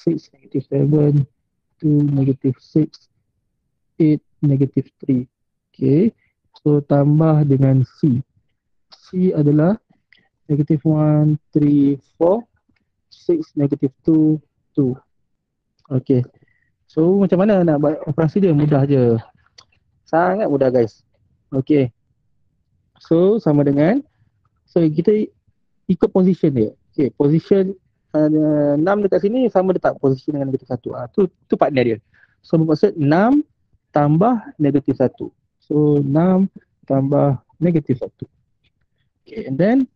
6, negative 7, 2, negative 6, 8, negative 3. Okay. So tambah dengan C. C adalah negative 1, 3, 4, 6, negative 2, 2. Okay. So macam mana nak buat operasi dia? Mudah je. Sangat mudah guys. Okay. So sama dengan, so kita ikut position dia. Okay, position 6 dekat sini sama dekat position dengan negatif 1. Tu partner dia. So bermaksud 6 tambah negatif 1. So 6 tambah negatif 1. Okay, and then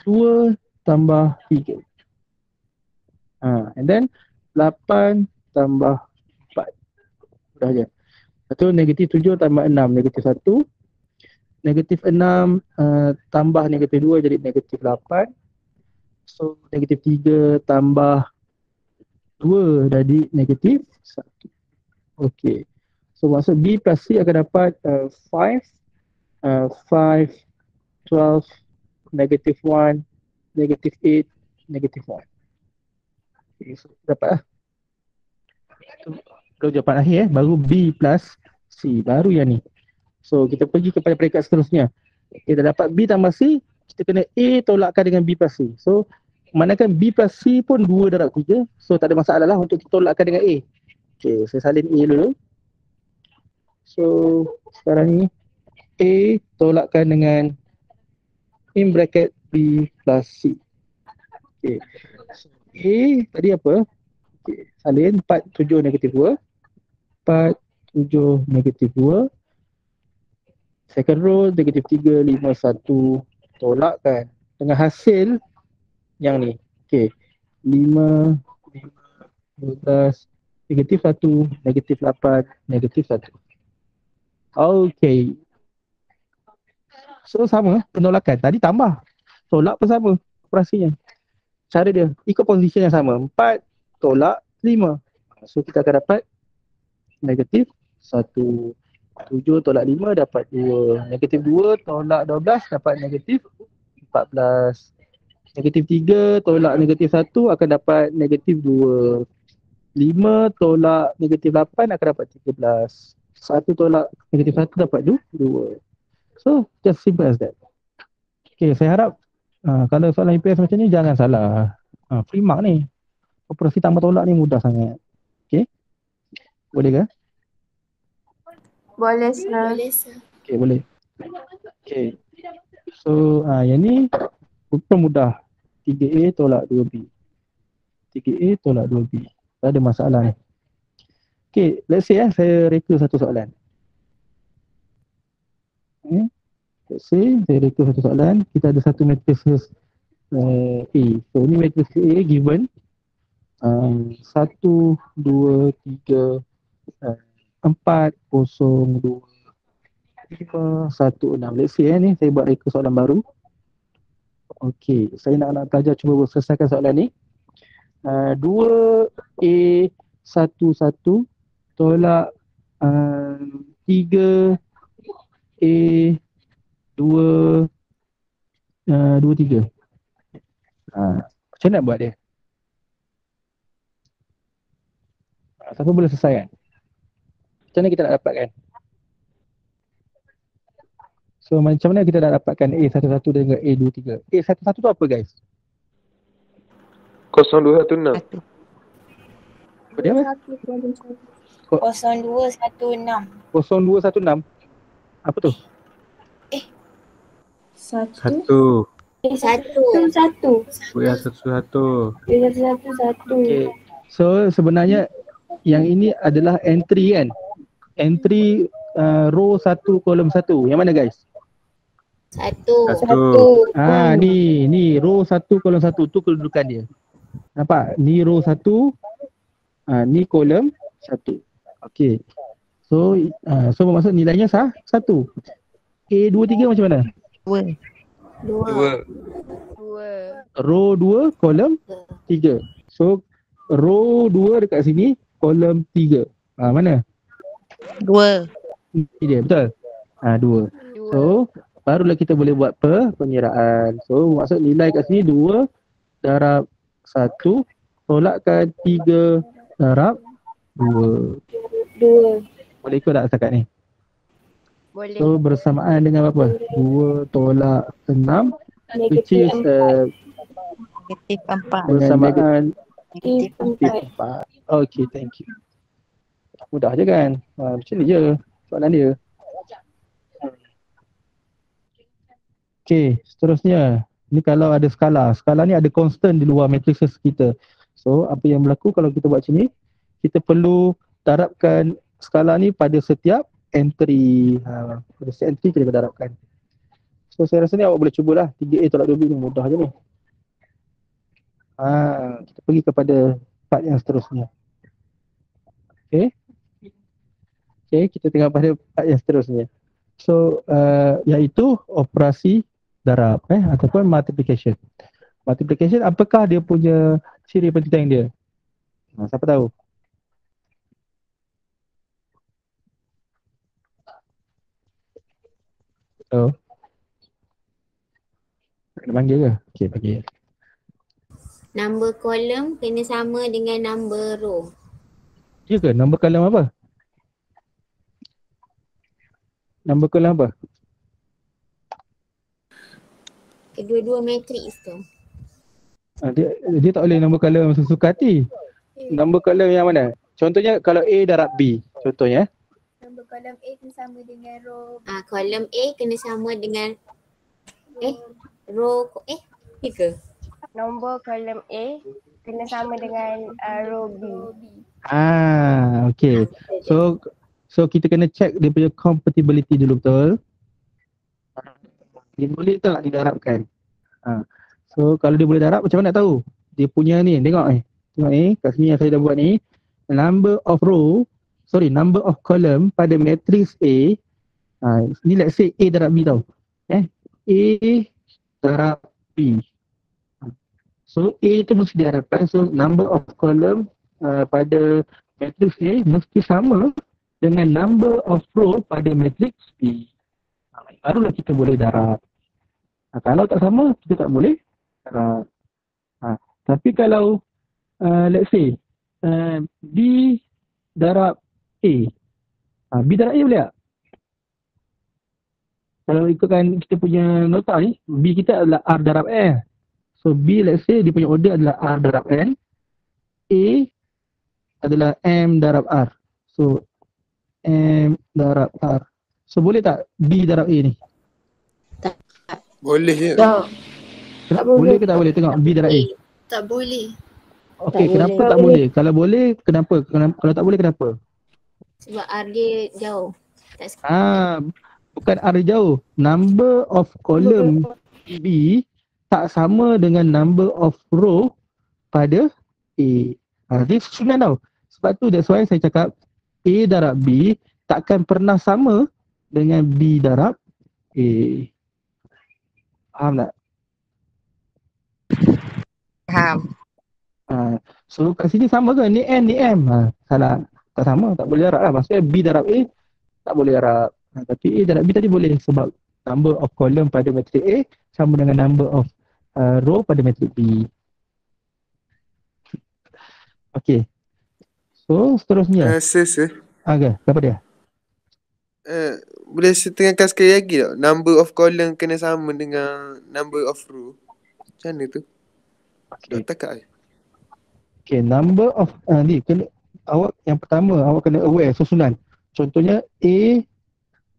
2 tambah 3. And then 8 tambah 4. Mudah je. Lepas tu negatif 7 tambah 6, negatif 1. Negatif 6 tambah negatif 2 jadi negatif 8. So negatif 3 tambah 2 jadi negatif 1. Okay. So maksud B plus C akan dapat 5, 5, 12, negatif 1, negatif 8, negatif 1. Okay, so dapat lah. Itu jawapan akhir baru B plus C. Baru yang ni. So kita pergi kepada peringkat seterusnya. Kita dapat B tambah C, kita kena A tolakkan dengan B plus C. So manakan B plus C pun 2 darab 3. So tak ada masalah lah untuk kita tolakkan dengan A. Okay, saya salin A dulu. So sekarang ni A tolakkan dengan in bracket B plus C. Okay. So, A tadi apa? Okay. Salin 4, 7, negatif 2. 4, 7, negatif 2. Second row, negatif 3, 5, 1. Tolakkan dengan hasil yang ni. Okay. 5, 12, negatif 1, negatif 8, negatif 1. Okay. So sama penolakan. Tadi tambah. Tolak pun sama operasinya. Cara dia ikut position yang sama. 4 tolak 5. So kita akan dapat negatif 1. 7 tolak 5 dapat 2. Negatif 2 tolak 12 dapat negatif 14. Negatif 3 tolak negatif 1 akan dapat negatif 2. 5 tolak negatif 8 akan dapat 13. 1 tolak negatif 1 dapat 2. So just simple as that. Okay, saya harap kalau soalan IPS macam ni jangan salah. Free mark ni. Operasi tambah tolak ni mudah sangat. Okay. Boleh ke? Boleh, sir. Okay, boleh. Okay. So yang ni pun mudah. 3A tolak 2B. 3A tolak 2B. Tak ada masalah ni. Okay, let's say saya reka satu soalan. Let's say saya reka satu soalan. Kita ada satu matrix A. So ni matrix A given 1, 2, 3, 4, 0, 2, 5, 1, 6. Let's say ni saya buat reka soalan baru. Okay, saya nak pelajar cuba selesaikan soalan ni. 2A 1, 1 tolak 3A 2, 2, 3. Macam mana nak buat dia? Siapa boleh selesai kan? Macam mana kita nak dapatkan? So macam mana kita nak dapatkan A11 dengan A23? A11 tu apa guys? 0216. Apa dia apa? 0216. 0216. Apa tu? Satu. Satu. Ya, satu. Okay. So sebenarnya yang ini adalah entry kan? Entry row 1 kolom 1. Yang mana guys? Satu. Ni row 1 kolom 1 tu kedudukan dia. Nampak? Ni row 1. Ni kolom 1. Okey. So bermaksud nilainya 1. A23 macam mana? Dua. Row 2 kolom 3. So row 2 dekat sini kolom 3. Mana? 2. Ini dia, betul? 2. So barulah kita boleh buat penyeraan. So maksud nilai kat sini 2 darab 1 tolakkan 3 darab 2. 2. Boleh ikut tak setakat ni? Boleh. So bersamaan dengan apa? 2 tolak 6, which Negatif is 4. Negatif 4. bersamaan Negatif negatif 4. Okay, thank you. Mudah je kan? Macam ni je soalan dia. Okay, seterusnya. Ni kalau ada skala. Skala ni ada constant di luar matrices kita. So, apa yang berlaku kalau kita buat macam ni, kita perlu darabkan skala ni pada setiap entry. Pada setiap entry kita darabkan. So, saya rasa ni awak boleh cubalah. 3A tolak 2B ni mudah je ni. Kita pergi kepada part yang seterusnya. Okay. Okay, kita tengok pada part yang seterusnya. So, iaitu operasi darab ataupun multiplication. Multiplication, apakah dia punya ciri penting dia? Siapa tahu? Oh. Kena panggil ke? Okay, panggil. Number kolom kena sama dengan number row. Ya ke? Nombor kolom apa? Nombor kolom apa? Kedua-dua matrix tu. Dia tak boleh nombor kolom sesuka hati. Nombor kolom yang mana? Contohnya kalau A darab B. Contohnya. Nombor kolom A kena sama dengan row. Kolom A kena sama dengan row ya ke? Nombor kolom A kena sama dengan row B. Okay. So kita kena check dia punya compatibility dulu, betul? Dia boleh tak didarabkan? So kalau dia boleh darab, macam mana nak tahu? Dia punya ni, tengok ni. Tengok ni, kat sini yang saya dah buat ni. Number of column pada matrix A. Ni let's say A darab B tau. A darab B. So A tu mesti diharapkan. So number of column pada matrix A mesti sama dengan number of row pada matrix B. Barulah kita boleh darab. Kalau tak sama, kita tak boleh darab. Tapi kalau let's say B darab A. B darab A boleh tak? Kalau ikutkan kita punya nota ni, B kita adalah R darab N. So B let's say dia punya order adalah R darab N. A adalah M darab R. So M darab R. So boleh tak B darab A ni? Boleh je. Tak. Boleh ke tak boleh? Tengok B darab A. Tak boleh. Okey, Tak kenapa boleh. tak boleh? Kalau boleh, kenapa? Kalau tak boleh, kenapa? Sebab R dia jauh. Tak Bukan R jauh. Number of column B tak sama dengan number of row pada A. Dia susunan tau. Sebab tu that's why saya cakap A darab B takkan pernah sama dengan B darab A. Faham tak? Faham. So kat sini sama ke? Ni N, ni M. Salah. Tak sama. Tak boleh darab lah. Maksudnya B darab A tak boleh darab. Tapi A darab B tadi boleh sebab number of column pada matrix A sama dengan number of row pada matrix B. Okay. So seterusnya. Okay, apa dia? Boleh setengahkan sekali lagi tak? Number of column kena sama dengan number of row. Macam mana tu? Okay. Tak takak. Okay, number of ni kena awak yang pertama awak kena aware susunan. Contohnya A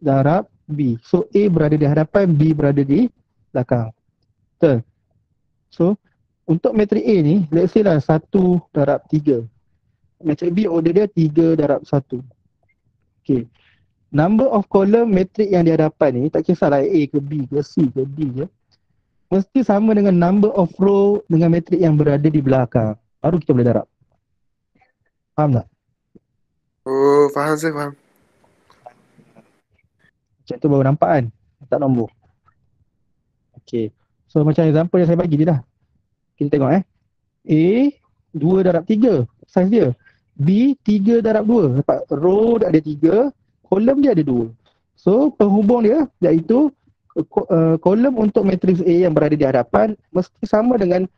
darab B. So A berada di hadapan, B berada di belakang. Betul. So untuk matrix A ni, let's say lah 1 darab 3. Matrix B order dia 3 darab 1. Okay. Number of column matrix yang di hadapan ni, tak kisahlah A ke B ke C ke D je, mesti sama dengan number of row dengan matrix yang berada di belakang. Baru kita boleh darab. Faham tak? Oh, faham saya, faham. Macam tu baru nampak kan? Tak nombor. Okay. So macam example yang saya bagi dia dah. Kita tengok A 2 darab 3 size dia. B 3 darab 2. Dapat row dia ada 3, kolom dia ada 2. So penghubung dia iaitu kolom untuk matrix A yang berada di hadapan mesti sama dengan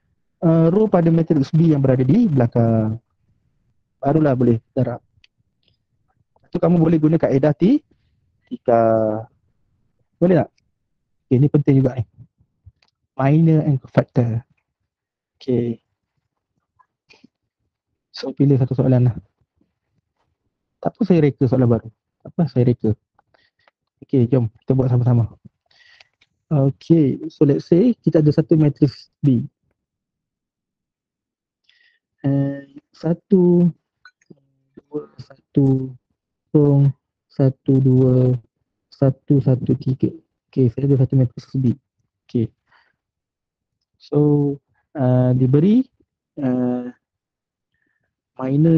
row pada matrix B yang berada di belakang. barulah boleh darab. Itu kamu boleh guna kaedah tika. Boleh tak? Okay, ni penting juga ni. Minor and cofactor. Okay. So pilih satu soalan lah. Tak apa saya reka soalan baru. Tak apa saya reka. Okay, jom kita buat sama-sama. Okay, so let's say kita ada satu matrix B. Satu, dua, satu, kosong, satu, dua, satu, satu, tiga. Okay, saya ada satu matrix B. Okay. So, diberi minor,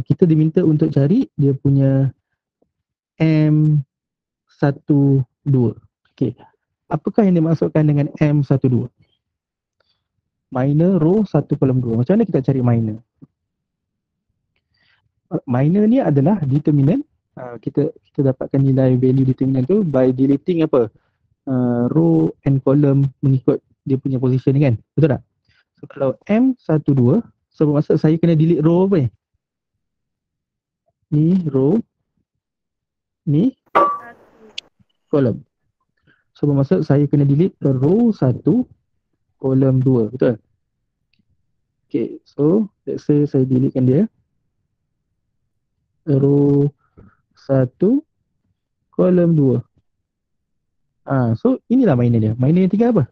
kita diminta untuk cari dia punya M12. Okay. Apakah yang dimaksudkan dengan M12? Minor row 1 kolom 2. Macam mana kita cari minor? Minor ni adalah determinant. Kita dapatkan nilai value determinant tu by deleting apa? Row and column mengikut dia punya position ni kan? Betul tak? So kalau M12, so bermaksud saya kena delete row apa ni? Ni row, ni column. So bermaksud saya kena delete row 1, column 2. Betul? Okay, so let's say saya deletekan dia. Row 1, column 2. So inilah minor dia. Minor yang tinggal apa?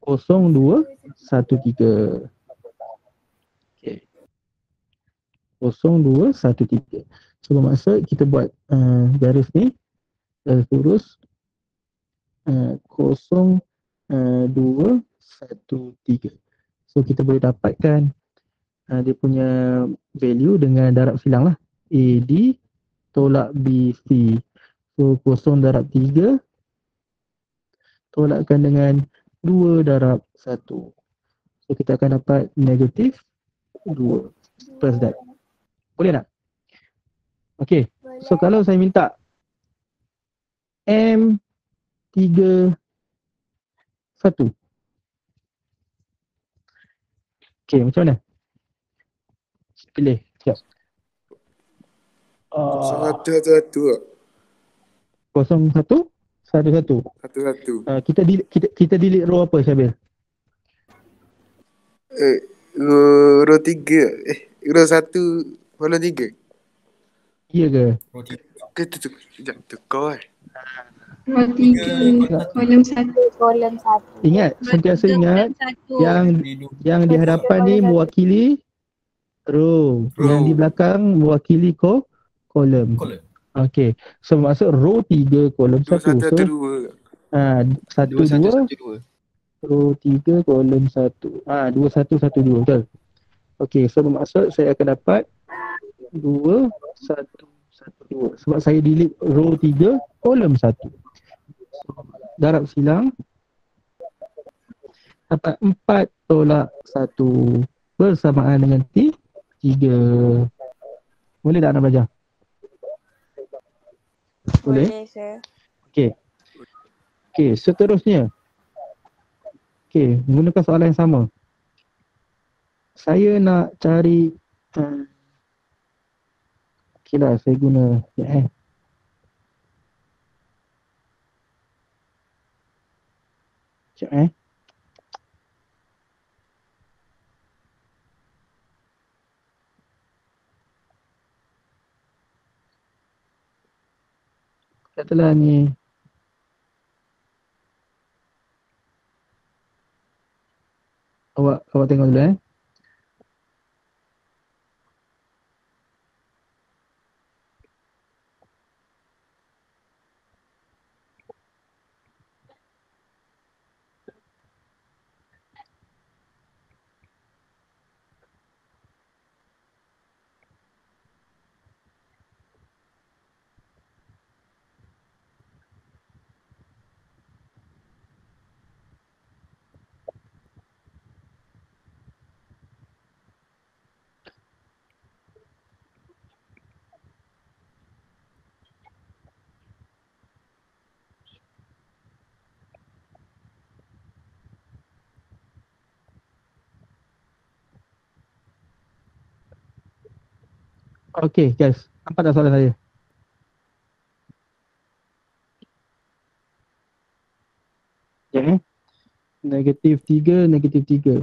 0, 2, 1, 3. Okay. 0, 2, 1, 3. So bermaksud kita buat garis ni, garis lurus 0, 2, 1, 3. So kita boleh dapatkan dia punya value dengan darab silang lah. AD tolak BC. So 0 darab 3 tolakkan dengan 2 darab 1. So kita akan dapat negatif 2 plus that. Boleh tak? Okay. So kalau saya minta M31. Okay, macam mana? Pilih. Siap. Satu-satu tak? 01 11. Satu-satu. Kita delete row apa, Syabil? Row 3. Row 1 kolom 3. Iya ke? Tu. Sekejap, tukar Row 3, kolom 1. Kolom 1. Ingat, sentiasa ingat yang di hadapan ni mewakili row. Yang di belakang mewakili kolom. Okay. So maksud row 3, kolom 1. Satu, So, dua. 1, 2, row 3, kolom 1. 2, 1, 1, 2. Betul? Okay. So bermaksud saya akan dapat 2, 1, 1, 2. Sebab saya delete row 3, kolom 1. Darab silang. Dapat 4 tolak 1 bersamaan dengan 3. Boleh tak nak belajar? Boleh? Boleh, sir. Okay, seterusnya. Okay, menggunakan soalan yang sama. Saya nak cari okay lah, saya guna sekejap katalah ni awak tengok dulu Okay guys, nampak tak soalan saya? Okay. Negatif 3, negatif 3.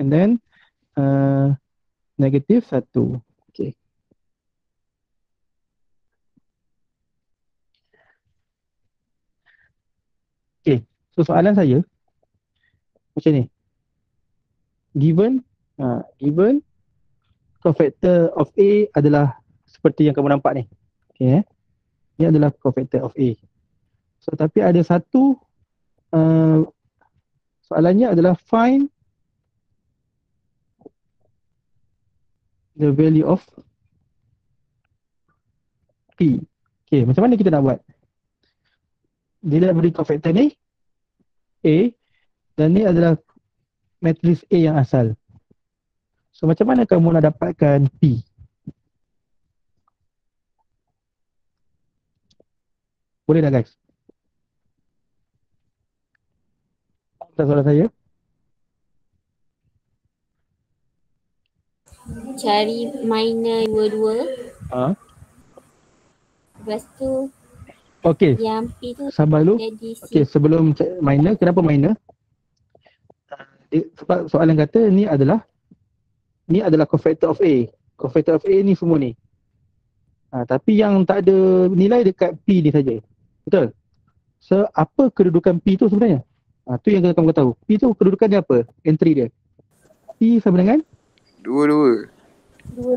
And then negatif 1. Okay. Okay, so soalan saya macam ni. Given given cofactor of A adalah seperti yang kamu nampak ni. Okay, ini adalah cofactor of A. So tapi ada satu soalannya adalah find the value of P. Okay, macam mana kita nak buat? Dia dah beri cofactor ni A dan ni adalah matriks A yang asal. So macam mana kamu nak dapatkan P? Boleh tak guys? Tak soalan saya? Cari minor dua-dua. Lepas tu Okay, yang P tu sabar dulu. jadi C. Okay, sebelum minor, kenapa minor? Sebab soalan kata ni adalah cofactor of A. Cofactor of A ni semua ni. Tapi yang tak ada nilai dekat P ni saja. Betul? So, apa kedudukan P tu sebenarnya? Tu yang kamu tahu. P tu kedudukan dia apa? Entry dia. P sama dengan? Dua-dua.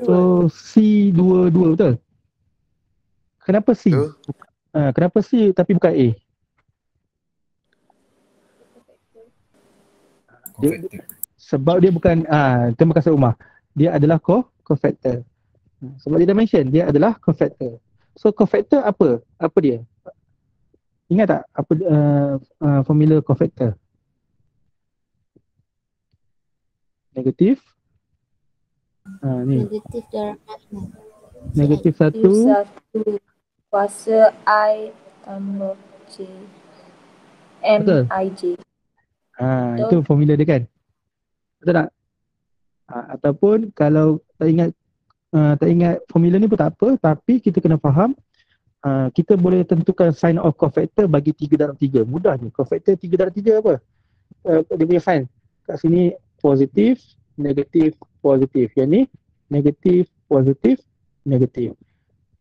So, C dua-dua, betul? Kenapa C? Kenapa C tapi bukan A? Sebab dia bukan, terima kasih Umar. Dia adalah cofactor. Sebab dia dah mention, dia adalah cofactor. So cofactor apa? Apa dia? Ingat tak apa formula cofactor? Negatif. Ni. Negatif darab Negatif 1. Kuasa I tambah J. Betul. MIJ. Itu formula dia kan? Betul tak? Ataupun kalau tak ingat formula ni pun tak apa, tapi kita kena faham kita boleh tentukan sign of cofactor bagi 3 darab 3. Mudah ni. Cofactor 3 darab 3 apa? Dia punya sign. Kat sini positif, negatif, positif. Yang ni negatif, positif, negatif.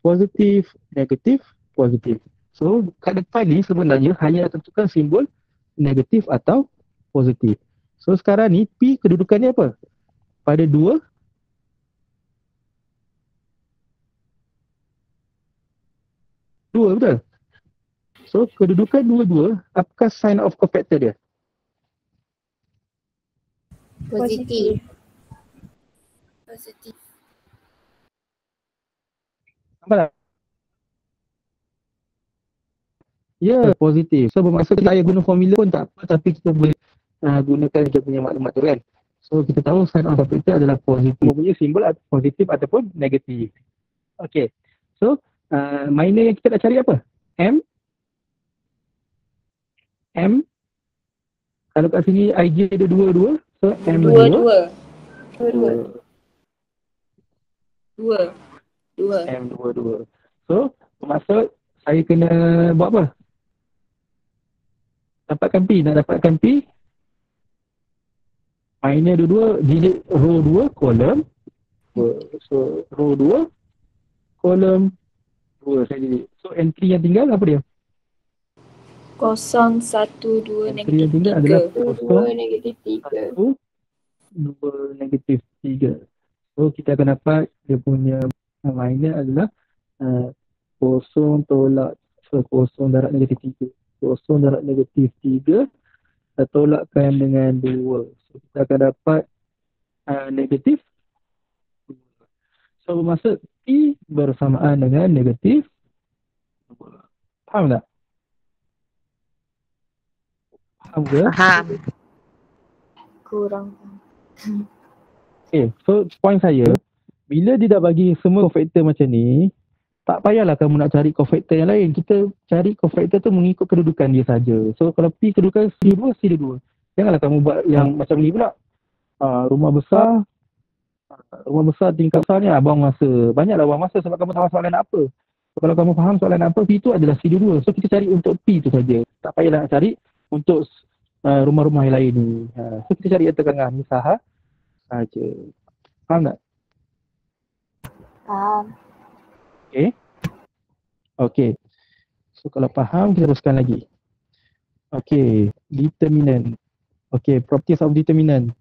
Positif, negatif, positif. So kat depan ni sebenarnya hanya tentukan simbol negatif atau positif. So sekarang ni P kedudukannya apa? Pada 2. Dua, betul? So kedudukan 2-2, apakah sign of cofactor dia? positif. Positif. Nampak tak? Ya, positif. So bermaksud kita ayah guna formula pun tak apa, tapi kita boleh gunakan dia punya maklumat tu kan. So kita tahu sign of cofactor adalah positif. Mempunyai simbol positif ataupun negatif. Okay. So minor yang kita nak cari apa? M. Kalau kat sini IJ ada 2-2. So M Dua. M 2-2. So bermaksud saya kena buat apa? Dapatkan P. Nak dapatkan P, minor dua-dua, delete row 2, kolom. So row 2, kolom 2 saya delete. So entry yang tinggal apa dia? 0, 1, 2, Entry yang tinggal adalah 2 negatif 3. 1, 2, negatif 3. So kita akan dapat dia punya minor adalah 0 tolak 0 darab negatif 3. 0 darab negatif 3 tolakkan dengan 2. So kita akan dapat negatif 2. So bermaksud P bersamaan dengan negatif 2. Faham tak? Faham ke? Faham. kurang. Okay, so point saya, bila dia dah bagi semua cofactor macam ni, tak payahlah kamu nak cari cofactor yang lain. Kita cari cofactor tu mengikut kedudukan dia saja. So kalau P kedudukan C2, C2. Janganlah kamu buat yang macam ni pula. Rumah besar tingkat besarnya abang masa. Banyaklah abang masa sebab kamu tahu soalan apa. So, kalau kamu faham soalan apa, P itu adalah C2. So kita cari untuk P itu saja. Tak payahlah nak cari untuk rumah-rumah yang lain ni. So kita cari yang tengah ni sahaja. Faham tak? Faham. Okay. So kalau faham, kita teruskan lagi. Okay, determinant. Okay, properties of determinant.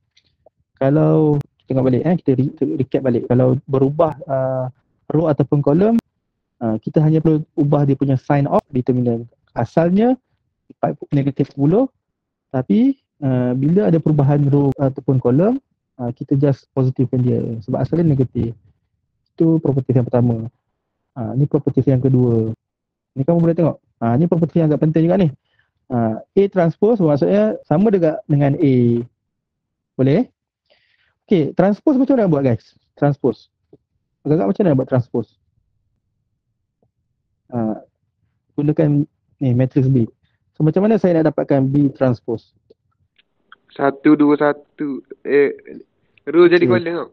Kalau tengok balik kita recap balik. Kalau berubah row ataupun kolom, kita hanya perlu ubah dia punya sign of determinant. Asalnya negatif 10, tapi bila ada perubahan row ataupun kolom, kita just positifkan dia sebab asalnya negatif. Itu properties yang pertama. Ni properties yang kedua. Ni kamu boleh tengok. Ni properties yang agak penting juga ni. A transpose maksudnya sama dengan A. Boleh? Okay, transpose macam mana buat guys? Transpose. Agak-agak macam mana buat transpose? Gunakan ni matrix B. So macam mana saya nak dapatkan B transpose? 1, 2, 1. Row jadi Okay. kolom tau.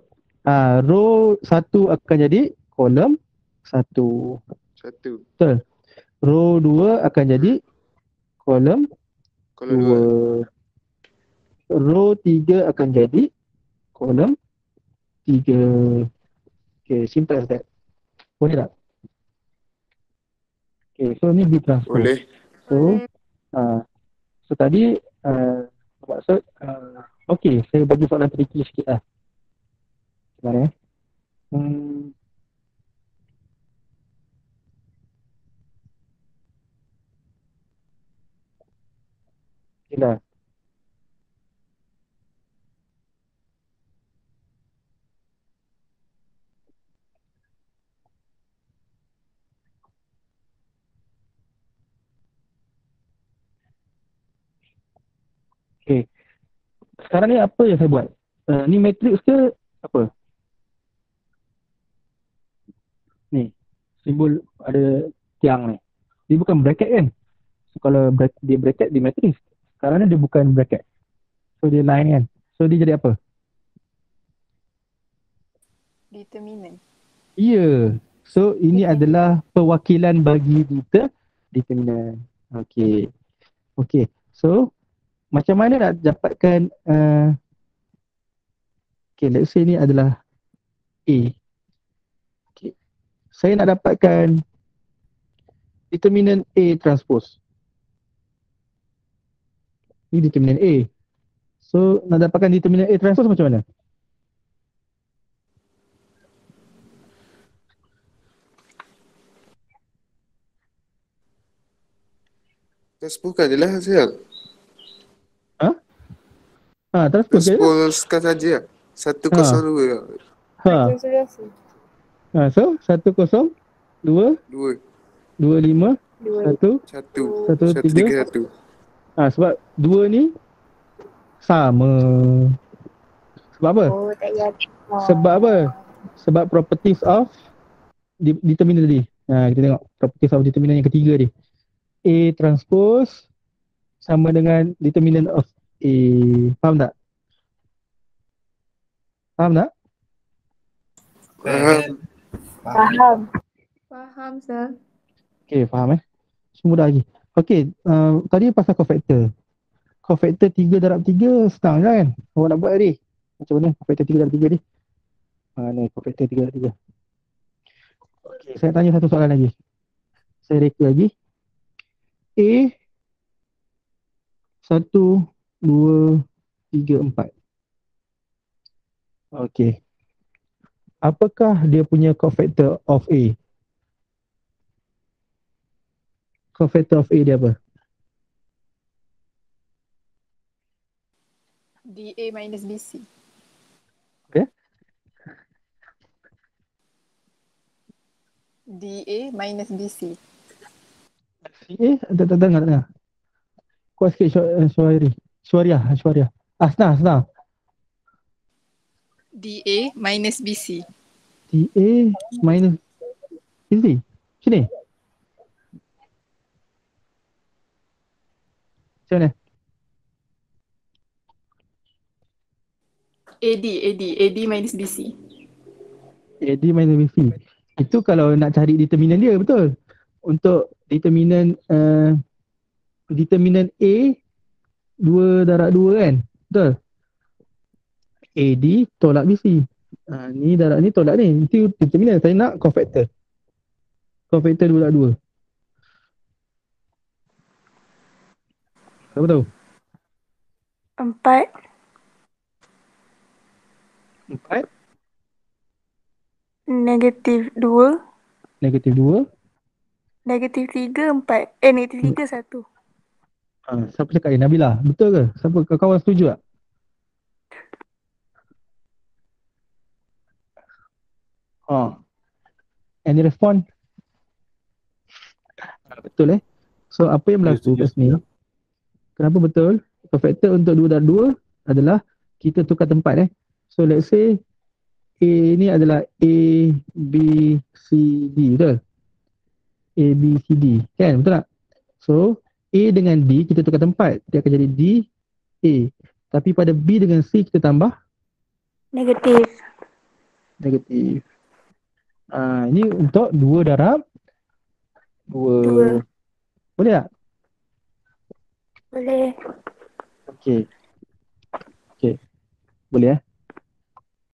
Row 1 akan jadi kolom 1. 1. Betul. Row 2 akan jadi kolom Kolom 2. 2. Row 3 akan jadi kolom 3. Okay, simple as that. Boleh tak? Okay, so ni B transpose. Boleh. So tadi maksud okay, saya bagi soalan tricky sikit lah. Sebenarnya. Okay lah. Okay. Sekarang ni apa yang saya buat? Ni matrix ke apa? Ni. Simbol ada tiang ni. Dia bukan bracket kan? So, kalau dia bracket di matrix. Sekarang ni dia bukan bracket. So dia line kan? So dia jadi apa? Determinant. Ya. So ini adalah perwakilan bagi determinant. Okay. So macam mana nak dapatkan okay, let's say ni adalah A. Okay. Saya nak dapatkan determinant A transpose. Ni determinant A. So nak dapatkan determinant A transpose macam mana? Transpose je lah siap. Transpose je. Transpose saja. 102. Rekonsiliasi. So 1 0 2 2. 2 5 1 1. 1 3. 1. Sebab 2 ni sama. Sebab apa? Oh, tak payah. Sebab apa? Sebab properties of determinant tadi. Kita tengok properties of determinant yang ketiga ni. A transpose sama dengan determinant of A. Faham tak? Faham, sir. Okay, faham Semudah lagi. Okay, tadi pasal cofactor. Cofactor 3 darab 3 senang je kan? Awak nak buat tadi. Macam mana cofactor 3 darab 3 ni? Ni cofactor 3 darab 3. Okay, saya tanya satu soalan lagi. Saya reka lagi. A 1, 2, 3, 4. Okay. Apakah dia punya cofactor of A? Cofactor of A dia apa? DA minus BC. Okay. DA minus BC. Tak dengar. Kuat sikit Syuariah. Asna. DA minus BC. DA minus BC. Sini. Macam mana? A AD minus BC. AD minus BC. Itu kalau nak cari determinan dia, betul. Untuk determinan determinan A 2 darab 2 kan? Betul. AD tolak BC. Ni darab ni tolak ni. Itu determinan. Saya nak cofactor. Cofactor 2 darab 2. Siapa tahu? 4. 4 Negatif 2. negatif 2. Negatif 3, 4. Negatif 3, 1. Siapa cakap ni? Nabila. Betul ke? Siapa kawan setuju tak? Any respond? Betul So apa yang berlaku kat sini? Kenapa betul? Cofactor untuk 2 darab 2 adalah kita tukar tempat So let's say A ni adalah A, B, C, D, betul? A, B, C, D, kan? Betul tak? So A dengan D kita tukar tempat, dia akan jadi D, A. Tapi pada B dengan C kita tambah Negatif. negatif. Ini untuk 2 darab 2. Boleh tak? Boleh. Okey. Boleh